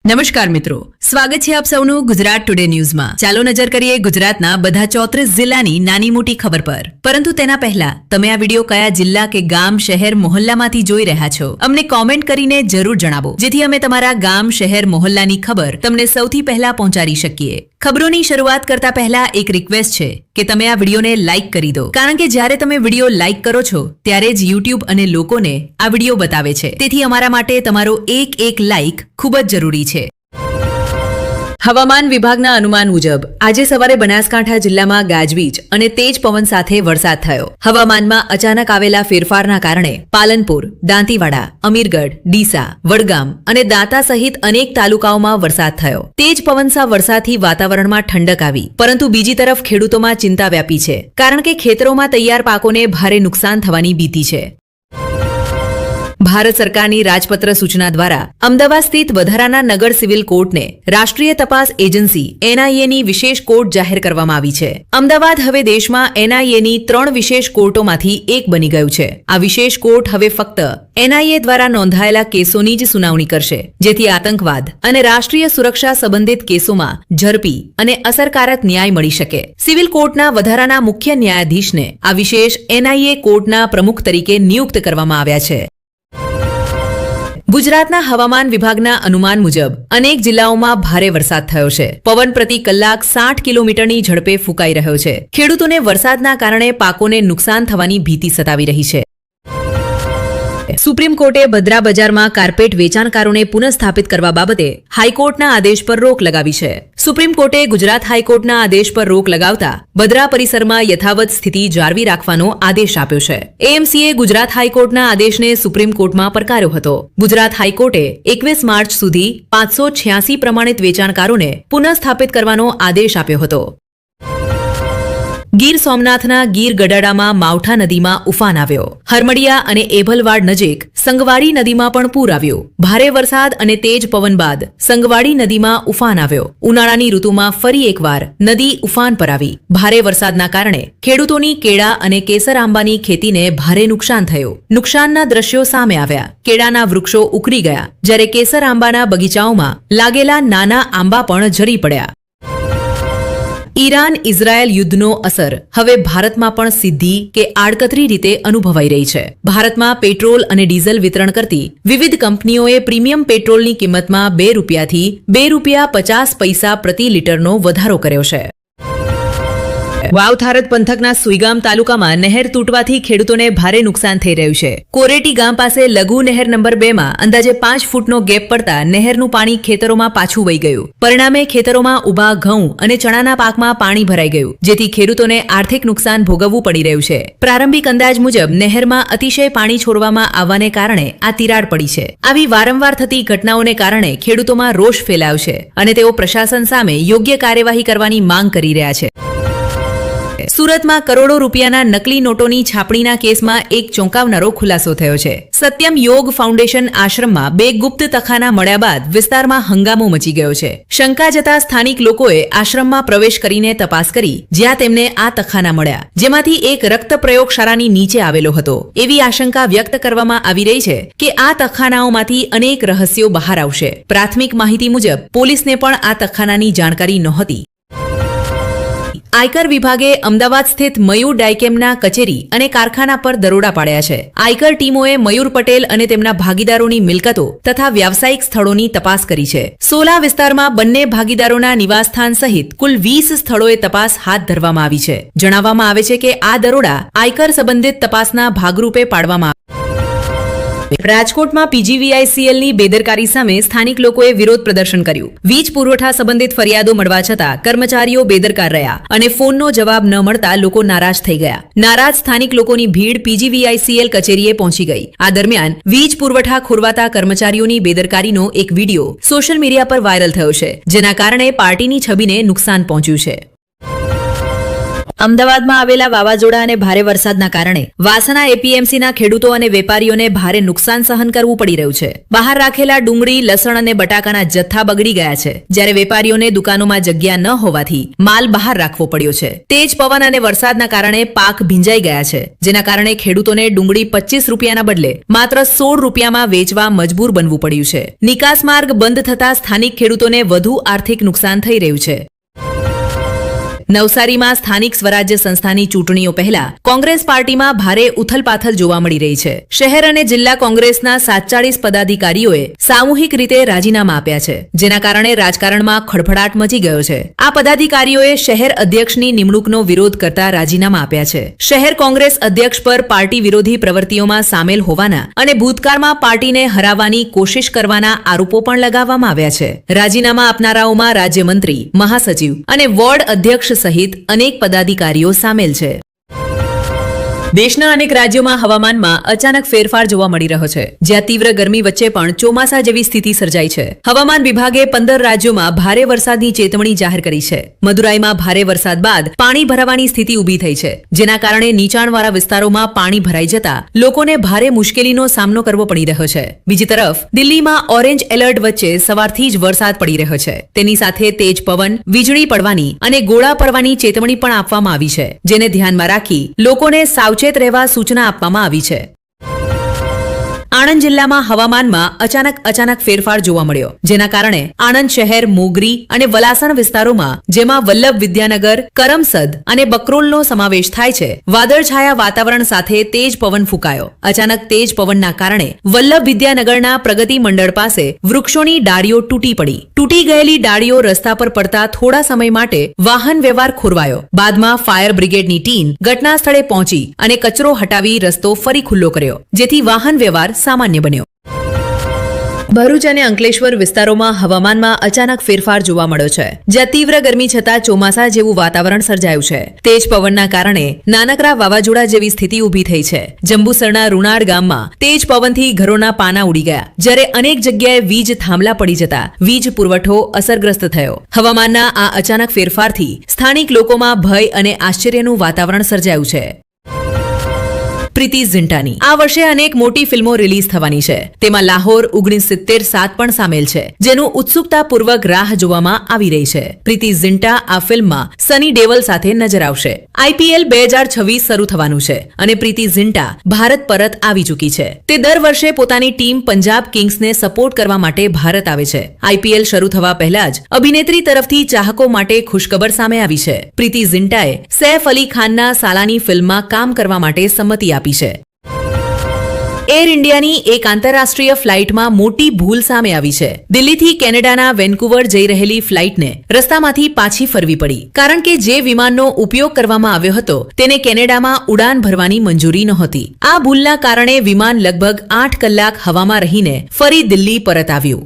નમસ્કાર મિત્રો, સ્વાગત છે આપ સૌનું ગુજરાત ટુડે ન્યૂઝમાં। ચાલો નજર કરીએ ગુજરાતના બધા 34 જિલ્લાની નાની મોટી ખબર પર। પરંતુ તેના પહેલા તમે આ વિડીયો કયા જિલ્લા કે ગામ, શહેર, મોહલ્લામાંથી જોઈ રહ્યા છો અમને કોમેન્ટ કરીને જરૂર જણાવો, જેથી અમે તમારા ગામ, શહેર, મોહલ્લાની ખબર તમને સૌથી પહેલા પહોંચાડી શકીએ। ખબરોની શરૂઆત કરતા પહેલા એક રિક્વેસ્ટ છે કે તમે આ વિડીયોને લાઇક કરી દો, કારણ કે જ્યારે તમે વિડીયો લાઇક કરો છો ત્યારે જ યુટ્યુબ અને લોકોને આ વિડીયો બતાવે છે। તેથી અમારા માટે તમારો એક લાઇક ખૂબ જ જરૂરી છે। હવામાન વિભાગના અનુમાન મુજબ આજે સવારે બનાસકાંઠા જિલ્લામાં ગાજવીજ અને તેજ પવન સાથે વરસાદ થયો। હવામાનમાં અચાનક આવેલા ફેરફારના કારણે પાલનપુર, દાંતીવાડા, અમીરગઢ, ડીસા, વડગામ અને દાંતા સહિત અનેક તાલુકાઓમાં વરસાદ થયો। તેજ પવન સા વરસાદથી વાતાવરણમાં ઠંડક આવી, પરંતુ બીજી તરફ ખેડૂતોમાં ચિંતા વ્યાપી છે, કારણ કે ખેતરોમાં તૈયાર પાકોને ભારે નુકસાન થવાની ભીતિ છે। ભારત સરકારની રાજપત્ર સૂચના દ્વારા અમદાવાદ સ્થિત વધારાના નગર સિવિલ કોર્ટને રાષ્ટ્રીય તપાસ એજન્સી NIAની વિશેષ કોર્ટ જાહેર કરવામાં આવી છે। અમદાવાદ હવે દેશમાં NIAની 3 વિશેષ કોર્ટોમાંથી એક બની ગયું છે। આ વિશેષ કોર્ટ હવે ફક્ત NIA દ્વારા નોંધાયેલા કેસોની જ સુનાવણી કરશે, જેથી આતંકવાદ અને રાષ્ટ્રીય સુરક્ષા સંબંધિત કેસોમાં ઝડપી અને અસરકારક ન્યાય મળી શકે। સિવિલ કોર્ટના વધારાના મુખ્ય ન્યાયાધીશને આ વિશેષ NIA કોર્ટના પ્રમુખ તરીકે નિયુક્ત કરવામાં આવ્યા છે। ગુજરાતના હવામાન વિભાગના અનુમાન મુજબ અનેક જિલ્લાઓમાં ભારે વરસાદ થયો છે। પવન પ્રતિ કલાક 60 કિલોમીટરની ઝડપે ફૂંકાઈ રહ્યો છે। ખેડૂતોને વરસાદના કારણે પાકોને નુકસાન થવાની ભીતિ સતાવી રહી છે। સુપ્રીમ કોર્ટે ભદ્રા બજારમાં કાર્પેટ વેચાણકારોને પુનઃસ્થાપિત કરવા બાબતે હાઈકોર્ટના આદેશ પર રોક લગાવી છે। સુપ્રીમ કોર્ટે ગુજરાત હાઈકોર્ટના આદેશ પર રોક લગાવતા ભદ્રા પરિસરમાં યથાવત સ્થિતિ જાળવી રાખવાનો આદેશ આપ્યો છે। AMCએ ગુજરાત હાઈકોર્ટના આદેશને સુપ્રીમ કોર્ટમાં પડકાર્યો હતો। ગુજરાત હાઈકોર્ટે 21 માર્ચ સુધી 586 પ્રમાણિત વેચાણકારોને પુનઃસ્થાપિત કરવાનો આદેશ આપ્યો હતો। ગીર સોમનાથના ગીર ગઢડામાં માવઠા નદીમાં ઉફાન આવ્યો। હરમડિયા અને એભલવાડ નજીક સંગવાડી નદીમાં પણ પૂર આવ્યું। ભારે વરસાદ અને તેજ પવન બાદ સંગવાડી નદીમાં ઉફાન આવ્યો। ઉનાળાની ઋતુમાં ફરી એકવાર નદી ઉફાન પર આવી। ભારે વરસાદના કારણે ખેડૂતોની કેળા અને કેસર આંબાની ખેતીને ભારે નુકસાન થયું। નુકસાનના દ્રશ્યો સામે આવ્યા। કેળાના વૃક્ષો ઉખડી ગયા, જ્યારે કેસર આંબાના બગીચાઓમાં લાગેલા નાના આંબા પણ ઝરી પડ્યા। ઈરાન ઇઝરાયલ યુદ્ધનો અસર હવે ભારતમાં પણ સીધી કે આડકતરી રીતે અનુભવાઈ રહી છે। ભારતમાં પેટ્રોલ અને ડીઝલ વિતરણ કરતી વિવિધ કંપનીઓએ પ્રીમિયમ પેટ્રોલની કિંમતમાં ₹2.50 પ્રતિ લીટરનો વધારો કર્યો છે। વાવ-થારત પંથકના સુઈગામ તાલુકામાં નહેર તૂટવાથી ખેડૂતોને ભારે નુકસાન થઈ રહ્યું છે। કોરેટી ગામ પાસે લઘુ નહેર નંબર 2 માં અંદાજે 5 ફૂટનો ગેપ પડતા નહેરનું પાણી ખેતરોમાં પાછું વહી ગયું। પરિણામે ખેતરોમાં ઊભા ઘઉં અને ચણાના પાકમાં પાણી ભરાઈ ગયું, જેથી ખેડૂતોને આર્થિક નુકસાન ભોગવવું પડી રહ્યું છે। પ્રારંભિક અંદાજ મુજબ નહેરમાં અતિશય પાણી છોડવામાં આવવાને કારણે આ તિરાડ પડી છે। આવી વારંવાર થતી ઘટનાઓને કારણે ખેડૂતોમાં રોષ ફેલાયો છે અને તેઓ પ્રશાસન સામે યોગ્ય કાર્યવાહી કરવાની માંગ કરી રહ્યા છે। સુરતમાં કરોડો રૂપિયાના નકલી નોટોની છાપણીના કેસમાં એક ચોંકાવનારો ખુલાસો થયો છે। સત્યમ યોગ ફાઉન્ડેશન આશ્રમમાં 2 ગુપ્ત તખાના મળ્યા બાદ વિસ્તારમાં હંગામો મચી ગયો છે। શંકા જતા સ્થાનિક લોકોએ આશ્રમમાં પ્રવેશ કરીને તપાસ કરી, જ્યાં તેમને આ તખાના મળ્યા, જેમાંથી એક રક્ત પ્રયોગશાળાની નીચે આવેલો હતો। એવી આશંકા વ્યક્ત કરવામાં આવી રહી છે કે આ તખાનાઓમાંથી અનેક રહસ્યો બહાર આવશે। પ્રાથમિક માહિતી મુજબ પોલીસને પણ આ તખાનાની જાણકારી નહોતી। આયકર વિભાગે અમદાવાદ સ્થિત મયુર ડાયકેમના કચેરી અને કારખાના પર દરોડા પાડ્યા છે। આયકર ટીમોએ મયુર પટેલ અને તેમના ભાગીદારોની મિલકતો તથા વ્યાવસાયિક સ્થળોની તપાસ કરી છે। સોલા વિસ્તારમાં બંને ભાગીદારોના નિવાસસ્થાન સહિત કુલ 20 સ્થળોએ તપાસ હાથ ધરવામાં આવી છે। જણાવવામાં આવે છે કે આ દરોડા આયકર સંબંધિત તપાસના ભાગરૂપે પાડવામાં રાજકોટમાં PGVICLની બેદરકારી સામે સ્થાનિક લોકોએ વિરોધ પ્રદર્શન કર્યું। વીજ પુરવઠા સંબંધિત ફરિયાદો મળવા છતાં કર્મચારીઓ બેદરકાર રહ્યા અને ફોનનો જવાબ ન મળતા લોકો નારાજ થઈ ગયા। નારાજ સ્થાનિક લોકોની ભીડ PGVICL કચેરીએ પહોંચી ગઈ। આ દરમિયાન વીજ પુરવઠા ખોરવાતા કર્મચારીઓની બેદરકારીનો એક વિડીયો સોશિયલ મીડિયા પર વાયરલ થયો છે, જેના કારણે પાર્ટીની છબીને નુકસાન પહોંચ્યું છે। અમદાવાદમાં આવેલા વાવાઝોડા અને ભારે વરસાદના કારણે વાસણા એપીએમસીના ખેડૂતો અને વેપારીઓને ભારે નુકસાન સહન કરવું પડી રહ્યું છે. બહાર રાખેલા ડુંગળી, લસણ અને બટાકાના જથ્થા બગડી ગયા છે, જ્યારે વેપારીઓને દુકાનોમાં જગ્યા ન હોવાથી માલ બહાર રાખવો પડ્યો છે. તેજ પવન અને વરસાદના કારણે પાક ભીંજાઈ ગયા છે, જેના કારણે ખેડૂતોને ડુંગળી 25 રૂપિયાના બદલે માત્ર 16 રૂપિયામાં વેચવા મજબૂર બનવું પડ્યું છે. નિકાસ માર્ગ બંધ થતા સ્થાનિક ખેડૂતોને વધુ આર્થિક નુકસાન થઈ રહ્યું છે. નવસારીમાં સ્થાનિક સ્વરાજ્ય સંસ્થાની ચૂંટણીઓ પહેલા કોંગ્રેસ પાર્ટીમાં ભારે ઉથલપાથલ જોવા મળી રહી છે. શહેર અને જિલ્લા કોંગ્રેસના 47 પદાધિકારીઓએ સામૂહિક રીતે રાજીનામા આપ્યા છે, જેના કારણે રાજકારણમાં ખળભળાટ મચી ગયો છે. આ પદાધિકારીઓએ શહેર અધ્યક્ષની નિમણૂકનો વિરોધ કરતા રાજીનામા આપ્યા છે. શહેર કોંગ્રેસ અધ્યક્ષ પર પાર્ટી વિરોધી પ્રવૃત્તિઓમાં સામેલ હોવાના અને ભૂતકાળમાં પાર્ટીને હરાવવાની કોશિશ કરવાના આરોપો પણ લગાવવામાં આવ્યા છે. રાજીનામા આપનારાઓમાં રાજ્યમંત્રી, મહાસચિવ અને વોર્ડ અધ્યક્ષ સહિત અનેક પદાધિકારીઓ સામેલ છે. દેશના અનેક રાજ્યોમાં હવામાનમાં અચાનક ફેરફાર જોવા મળી રહ્યો છે, જ્યાં તીવ્ર ગરમી વચ્ચે પણ ચોમાસા જેવી સ્થિતિ સર્જાઈ છે. હવામાન વિભાગે 15 રાજ્યોમાં ભારે વરસાદની ચેતવણી જાહેર કરી છે. મદુરાઈમાં ભારે વરસાદ બાદ પાણી ભરાવાની સ્થિતિ ઊભી થઈ છે, જેના કારણે નીચાણવાળા વિસ્તારોમાં પાણી ભરાઈ જતા લોકોને ભારે મુશ્કેલીનો સામનો કરવો પડી રહ્યો છે. બીજી તરફ દિલ્હીમાં ઓરેન્જ એલર્ટ વચ્ચે સવારથી જ વરસાદ પડી રહ્યો છે. તેની સાથે તેજ પવન, વીજળી પડવાની અને ગોળા પડવાની ચેતવણી પણ આપવામાં આવી છે, જેને ધ્યાનમાં રાખી લોકોને સાવચેત રહેવા સૂચના આપવામાં આવી છે. આણંદ જિલ્લામાં હવામાનમાં અચાનક ફેરફાર જોવા મળ્યો, જેના કારણે આણંદ શહેર, મોગરી અને વલાસણ વિસ્તારોમાં, જેમાં વલ્લભ વિદ્યાનગર, કરમસદ અને બકરોલનો સમાવેશ થાય છે, વાદળછાયા વાતાવરણ સાથે તેજ પવન ફૂંકાયો. અચાનક તેજ પવનના કારણે વલ્લભ વિદ્યાનગરના પ્રગતિ મંડળ પાસે વૃક્ષોની ડાળીઓ તૂટી પડી. તૂટી ગયેલી ડાળીઓ રસ્તા પર પડતા થોડા સમય માટે વાહન વ્યવહાર ખોરવાયો. બાદમાં ફાયર બ્રિગેડની ટીમ ઘટના સ્થળે પહોંચી અને કચરો હટાવી રસ્તો ફરી ખુલ્લો કર્યો, જેથી વાહન વ્યવહાર સામાન્ય બન્યો. ભરૂચ અને અંકલેશ્વર વિસ્તારોમાં હવામાનમાં અચાનક ફેરફાર જોવા મળ્યો છે, જ્યાં તીવ્ર ગરમી છતાં ચોમાસા જેવું વાતાવરણ સર્જાયું છે. તેજ પવનના કારણે નાનકડા વાવાઝોડા જેવી સ્થિતિ ઊભી થઈ છે. જંબુસરના રૂણાડ ગામમાં તેજ પવનથી ઘરોના પાના ઉડી ગયા, જ્યારે અનેક જગ્યાએ વીજ થાંભલા પડી જતા વીજ પુરવઠો અસરગ્રસ્ત થયો. હવામાનના આ અચાનક ફેરફારથી સ્થાનિક લોકોમાં ભય અને આશ્ચર્યનું વાતાવરણ સર્જાયું છે. પ્રીતિ ઝિન્ટાની આ વર્ષે અનેક મોટી ફિલ્મો રિલીઝ થવાની છે. તેમાં લાહોર 1977 પણ સામેલ છે, જેનું ઉત્સુકતાપૂર્વક રાહ જોવામાં આવી રહી છે. પ્રીતિ ઝિન્ટા આ ફિલ્મમાં સની દેઓલ સાથે નજર આવશે. IPL 2026 શરૂ થવાનું છે અને પ્રીતિ ઝિન્ટા ભારત પરત આવી ચૂકી છે. તે દર વર્ષે પોતાની ટીમ પંજાબ કિંગ્સને સપોર્ટ કરવા માટે ભારત આવે છે. IPL શરૂ થવા પહેલા જ અભિનેત્રી તરફથી ચાહકો માટે ખુશખબર સામે આવી છે. પ્રીતિ ઝિન્ટાએ સૈફ અલી ખાનના સાલાની ફિલ્મમાં કામ કરવા માટે સંમતિ આપી છે. એર ઇન્ડિયાની એક આંતરરાષ્ટ્રીય ફ્લાઇટમાં મોટી ભૂલ સામે આવી છે. દિલ્હીથી કેનેડાના વેન્કુવર જઈ રહેલી ફ્લાઇટને રસ્તામાંથી પાછી ફરવી પડી, કારણ કે જે વિમાનનો ઉપયોગ કરવામાં આવ્યો હતો તેને કેનેડામાં ઉડાન ભરવાની મંજૂરી નહોતી. આ ભૂલના કારણે વિમાન લગભગ 8 કલાક હવામાં રહીને ફરી દિલ્હી પરત આવ્યું.